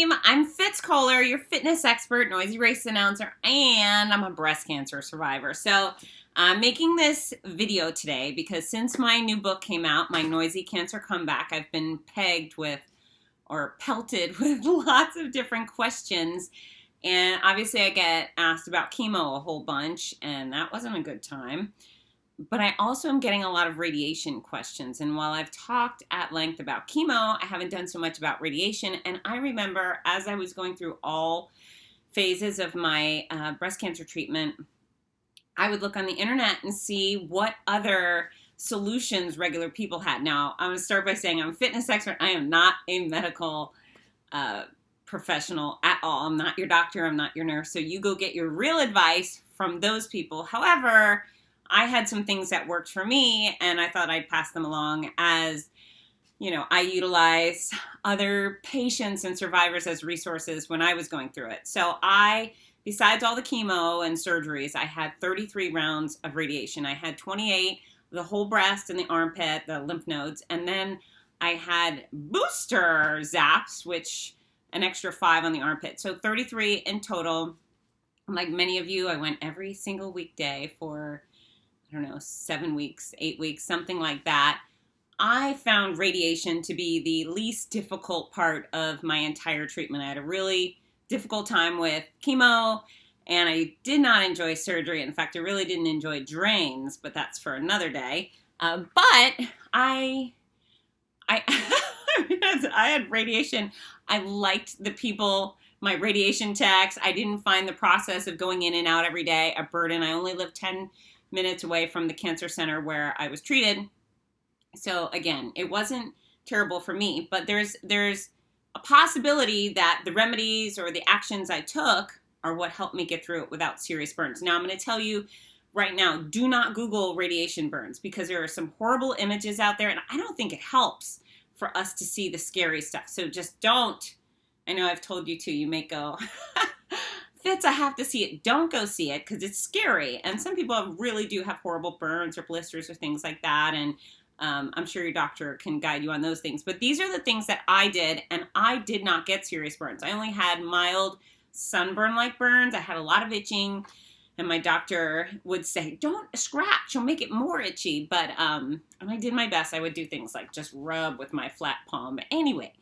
team. I'm Fitz Kohler, your fitness expert, noisy race announcer, and I'm a breast cancer survivor. So I'm making this video today because since my new book came out, My Noisy Cancer Comeback, I've been pegged with or pelted with lots of different questions. And obviously I get asked about chemo a whole bunch, and that wasn't a good time. But I also am getting a lot of radiation questions. And while I've talked at length about chemo, I haven't done so much about radiation. And I remember as I was going through all phases of my breast cancer treatment, I would look on the internet and see what other solutions regular people had. Now, I'm going to start by saying I'm a fitness expert. I am not a medical professional at all. I'm not your doctor. I'm not your nurse. So you go get your real advice from those people. However, I had some things that worked for me, and I thought I'd pass them along as, you know, I utilize other patients and survivors as resources when I was going through it. So besides all the chemo and surgeries, I had 33 rounds of radiation. I had 28, the whole breast and the armpit, the lymph nodes, and then I had booster zaps, which an extra 5 on the armpit. So 33 in total. Like many of you, I went every single weekday for 7 weeks, 8 weeks, something like that. I found radiation to be the least difficult part of my entire treatment. I had a really difficult time with chemo, and I did not enjoy surgery. In fact, I really didn't enjoy drains, but that's for another day. But I had radiation. I liked the people, my radiation techs. I didn't find the process of going in and out every day a burden. I only lived 10 minutes away from the cancer center where I was treated. So again, it wasn't terrible for me, but there's a possibility that the remedies or the actions I took are what helped me get through it without serious burns. Now I'm going to tell you right now, do not Google radiation burns because there are some horrible images out there, and I don't think it helps for us to see the scary stuff. So just don't. I know I've told you to. You may go, Fitz, I have to see it. Don't go see it because it's scary. And some people really do have horrible burns or blisters or things like that. And I'm sure your doctor can guide you on those things. But these are the things that I did, and I did not get serious burns. I only had mild sunburn-like burns. I had a lot of itching, and my doctor would say, don't scratch, you'll make it more itchy. But and I did my best. I would do things like just rub with my flat palm. But anyway,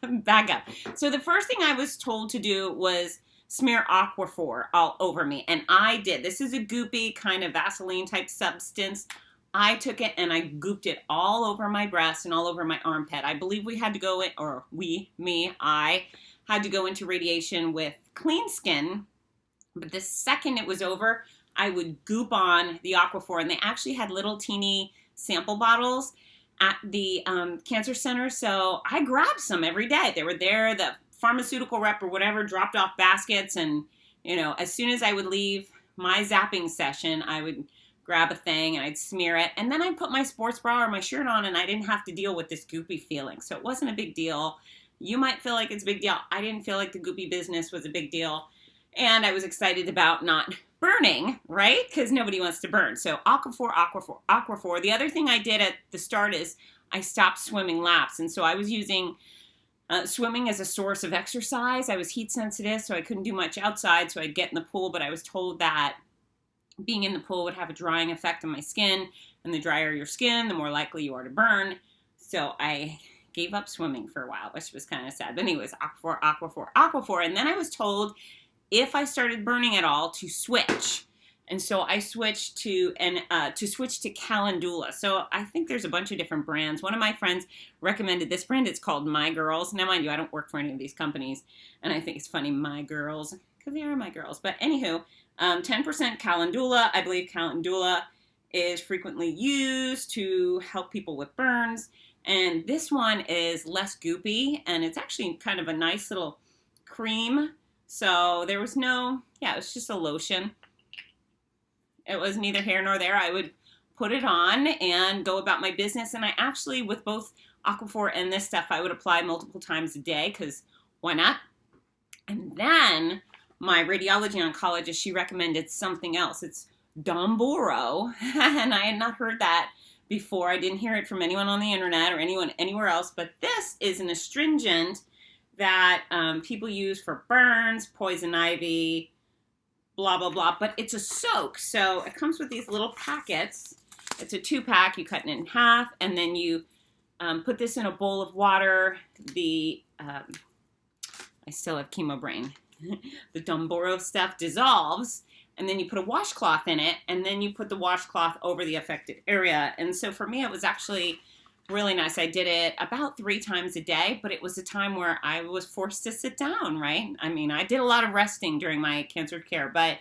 back up. So the first thing I was told to do was smear Aquaphor all over me. And I did. This is a goopy kind of Vaseline type substance. I took it and I gooped it all over my breast and all over my armpit. I believe we had to go in, or I had to go into radiation with clean skin. But the second it was over, I would goop on the Aquaphor. And they actually had little teeny sample bottles at the cancer center. So I grabbed some every day. They were there. The pharmaceutical rep or whatever dropped off baskets, and as soon as I would leave my zapping session, I would grab a thing and I'd smear it, and then I'd put my sports bra or my shirt on, and I didn't have to deal with this goopy feeling. So it wasn't a big deal. You might feel like it's a big deal. I didn't feel like the goopy business was a big deal, and I was excited about not burning, right? Because nobody wants to burn. So Aquaphor, Aquaphor, Aquaphor. The other thing I did at the start is I stopped swimming laps, and so I was using swimming as a source of exercise. I was heat sensitive, so I couldn't do much outside, so I'd get in the pool, but I was told that being in the pool would have a drying effect on my skin, and the drier your skin, the more likely you are to burn. So I gave up swimming for a while, which was kind of sad. But anyways, Aquaphor, Aquaphor, Aquaphor. And then I was told if I started burning at all to switch. And so I switched to Calendula. So I think there's a bunch of different brands. One of my friends recommended this brand. It's called My Girls. Now, mind you, I don't work for any of these companies, and I think it's funny, My Girls, because they are my girls. But anywho, 10% Calendula. I believe Calendula is frequently used to help people with burns. And this one is less goopy, and it's actually kind of a nice little cream. So there was it was just a lotion. It was neither here nor there. I would put it on and go about my business. And I actually, with both Aquaphor and this stuff, I would apply multiple times a day because why not? And then my radiology oncologist, she recommended something else. It's Domboro, and I had not heard that before. I didn't hear it from anyone on the internet or anyone anywhere else, but this is an astringent that people use for burns, poison ivy, blah, blah, blah. But it's a soak. So it comes with these little packets. It's a 2-pack. You cut it in half, and then you put this in a bowl of water. I still have chemo brain. The Domboro stuff dissolves, and then you put a washcloth in it, and then you put the washcloth over the affected area. And so for me, it was actually really nice. I did it about 3 times a day, but it was a time where I was forced to sit down, right? I mean, I did a lot of resting during my cancer care, but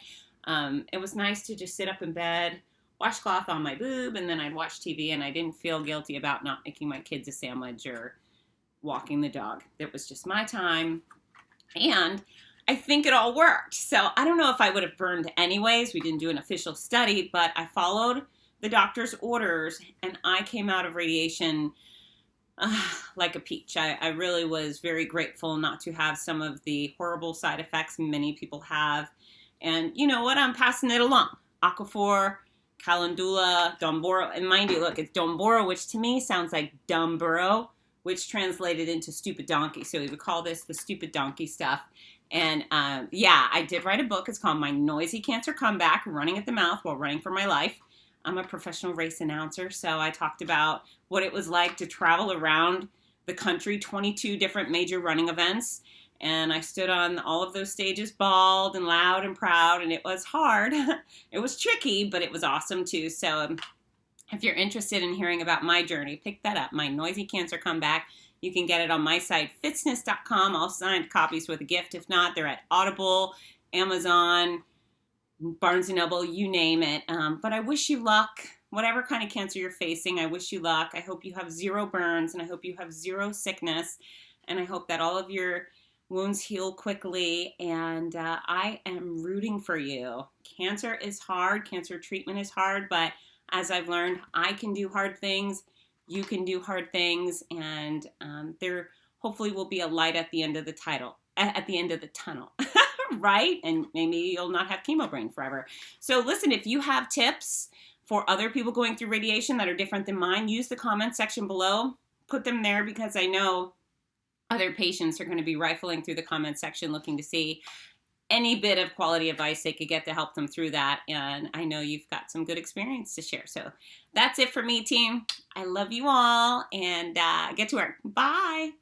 it was nice to just sit up in bed, washcloth on my boob, and then I'd watch TV, and I didn't feel guilty about not making my kids a sandwich or walking the dog. It was just my time, and I think it all worked. So I don't know if I would have burned anyways. We didn't do an official study, but I followed the doctor's orders, and I came out of radiation like a peach. I really was very grateful not to have some of the horrible side effects many people have. And you know what? I'm passing it along. Aquaphor, calendula, Domboro. And mind you, look, it's Domboro, which to me sounds like Dumburo, which translated into stupid donkey. So we would call this the stupid donkey stuff. And yeah, I did write a book. It's called My Noisy Cancer Comeback, Running at the Mouth While Running for My Life. I'm a professional race announcer, so I talked about what it was like to travel around the country, 22 different major running events. And I stood on all of those stages bald and loud and proud, and it was hard. It was tricky, but it was awesome too. So if you're interested in hearing about my journey, pick that up, My Noisy Cancer Comeback. You can get it on my site, fitzness.com. All signed copies with a gift. If not, they're at Audible, Amazon, Barnes & Noble, you name it. But I wish you luck. Whatever kind of cancer you're facing, I wish you luck. I hope you have 0 burns, and I hope you have 0 sickness. And I hope that all of your wounds heal quickly. And I am rooting for you. Cancer is hard. Cancer treatment is hard. But as I've learned, I can do hard things. You can do hard things. And there hopefully will be a light at the end of the tunnel. Right? And maybe you'll not have chemo brain forever. So listen, if you have tips for other people going through radiation that are different than mine, use the comment section below. Put them there, because I know other patients are going to be rifling through the comment section looking to see any bit of quality advice they could get to help them through that. And I know you've got some good experience to share. So that's it for me, team. I love you all, and get to work. Bye.